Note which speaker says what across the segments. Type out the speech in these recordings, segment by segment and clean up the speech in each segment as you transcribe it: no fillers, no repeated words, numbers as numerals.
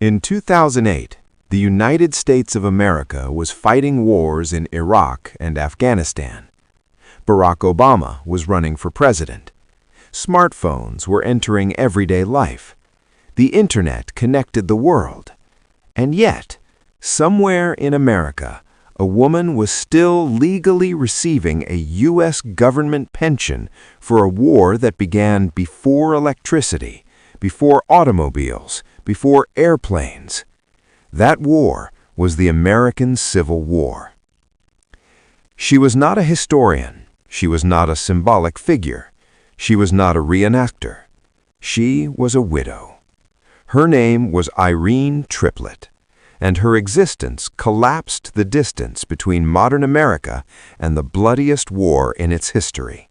Speaker 1: In 2008, the United States of America was fighting wars in Iraq and Afghanistan. Barack Obama was running for president. Smartphones were entering everyday life. The internet connected the world. And yet, somewhere in America, a woman was still legally receiving a U.S. government pension for a war that began before electricity, before automobiles, before airplanes. That war was the American Civil War. She was not a historian. She was not a symbolic figure. She was not a reenactor. She was a widow. Her name was Irene Triplett, and her existence collapsed the distance between modern America and the bloodiest war in its history.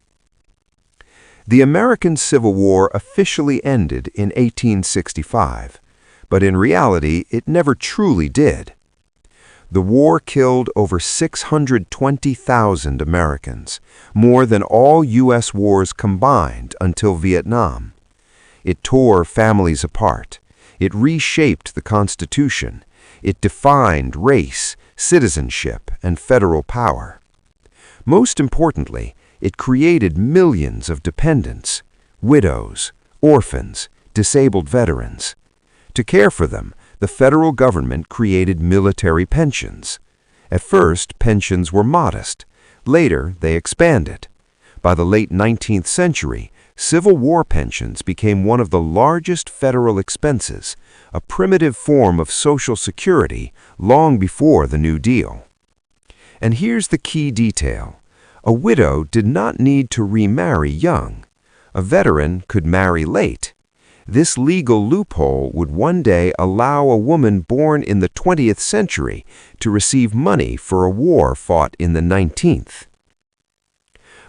Speaker 1: The American Civil War officially ended in 1865, but in reality it never truly did. The war killed over 620,000 Americans, more than all U.S. wars combined until Vietnam. It tore families apart. It reshaped the Constitution. It defined race, citizenship, and federal power. Most importantly, it created millions of dependents, widows, orphans, disabled veterans. To care for them, the federal government created military pensions. At first, pensions were modest. Later, they expanded. By the late 19th century, Civil War pensions became one of the largest federal expenses, a primitive form of Social Security long before the New Deal. And here's the key detail. A widow did not need to remarry young. A veteran could marry late. This legal loophole would one day allow a woman born in the 20th century to receive money for a war fought in the 19th.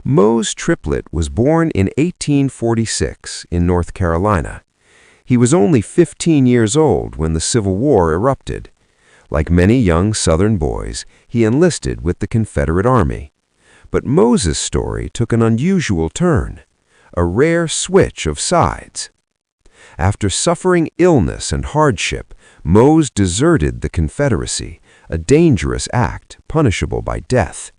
Speaker 1: Mose Triplett was born in 1846 in North Carolina. He was only 15 years old when the Civil War erupted. Like many young Southern boys, he enlisted with the Confederate Army. But Moses' story took an unusual turn, a rare switch of sides. After suffering illness and hardship, Mose deserted the Confederacy, a dangerous act punishable by death.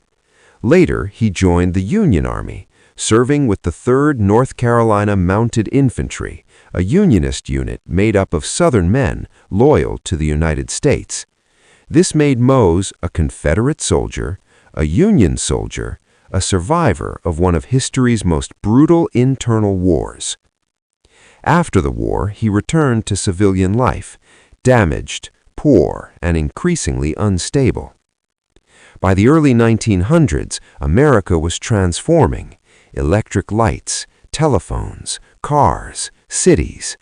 Speaker 1: Later, he joined the Union Army, serving with the 3rd North Carolina Mounted Infantry, a Unionist unit made up of Southern men loyal to the United States. This made Mose a Confederate soldier, a Union soldier, a survivor of one of history's most brutal internal wars. After the war, he returned to civilian life, damaged, poor, and increasingly unstable. By the early 1900s, America was transforming. Electric lights, telephones, cars, cities.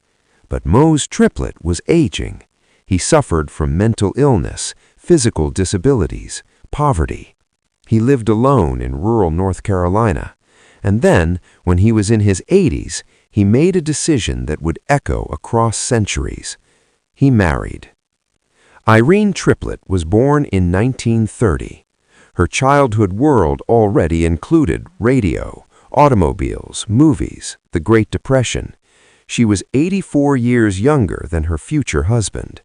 Speaker 1: But Mose Triplett was aging. He suffered from mental illness, physical disabilities, poverty. He lived alone in rural North Carolina. And then, when he was in his 80s, he made a decision that would echo across centuries. He married. Irene Triplett was born in 1930. Her childhood world already included radio, automobiles, movies, the Great Depression. She was 84 years younger than her future husband.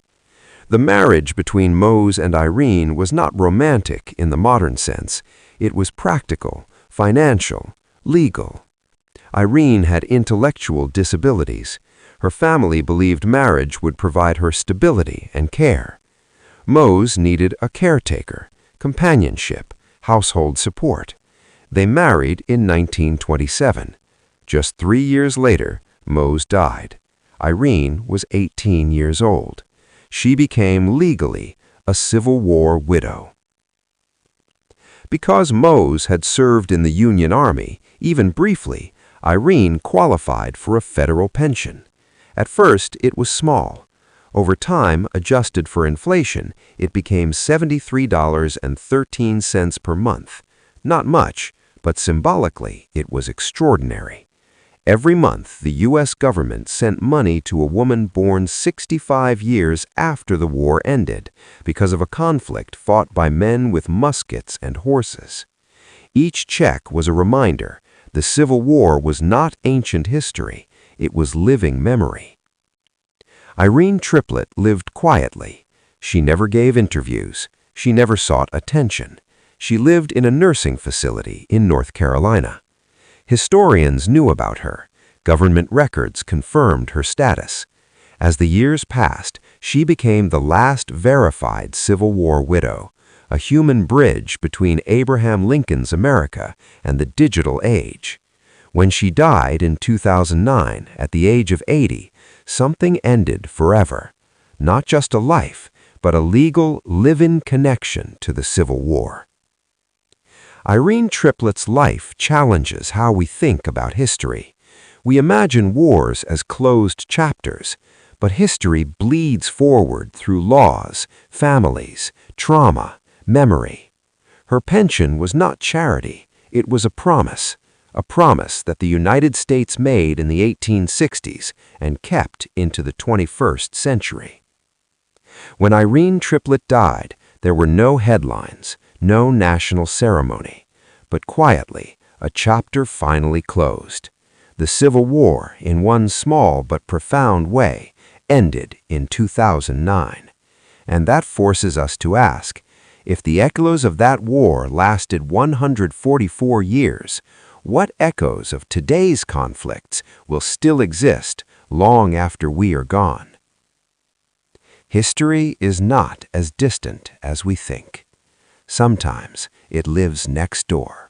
Speaker 1: The marriage between Mose and Irene was not romantic in the modern sense. It was practical, financial, legal. Irene had intellectual disabilities. Her family believed marriage would provide her stability and care. Mose needed a caretaker, companionship, household support. They married in 1927. Just 3 years later, Mose died. Irene was 18 years old. She became legally a Civil War widow. Because Mose had served in the Union Army, even briefly, Irene qualified for a federal pension. At first, it was small. Over time, adjusted for inflation, it became $73.13 per month. Not much, but symbolically, it was extraordinary. Every month, the U.S. government sent money to a woman born 65 years after the war ended because of a conflict fought by men with muskets and horses. Each check was a reminder. The Civil War was not ancient history, it was living memory. Irene Triplett lived quietly. She never gave interviews. She never sought attention. She lived in a nursing facility in North Carolina. Historians knew about her. Government records confirmed her status. As the years passed, she became the last verified Civil War widow, a human bridge between Abraham Lincoln's America and the digital age. When she died in 2009 at the age of 80, something ended forever. Not just a life, but a legal, live-in connection to the Civil War. Irene Triplett's life challenges how we think about history. We imagine wars as closed chapters, but history bleeds forward through laws, families, trauma, memory. Her pension was not charity, it was a promise that the United States made in the 1860s and kept into the 21st century. When Irene Triplett died, there were no headlines, no national ceremony, but quietly, a chapter finally closed. The Civil War, in one small but profound way, ended in 2009. And that forces us to ask, if the echoes of that war lasted 144 years, what echoes of today's conflicts will still exist long after we are gone? History is not as distant as we think. Sometimes it lives next door.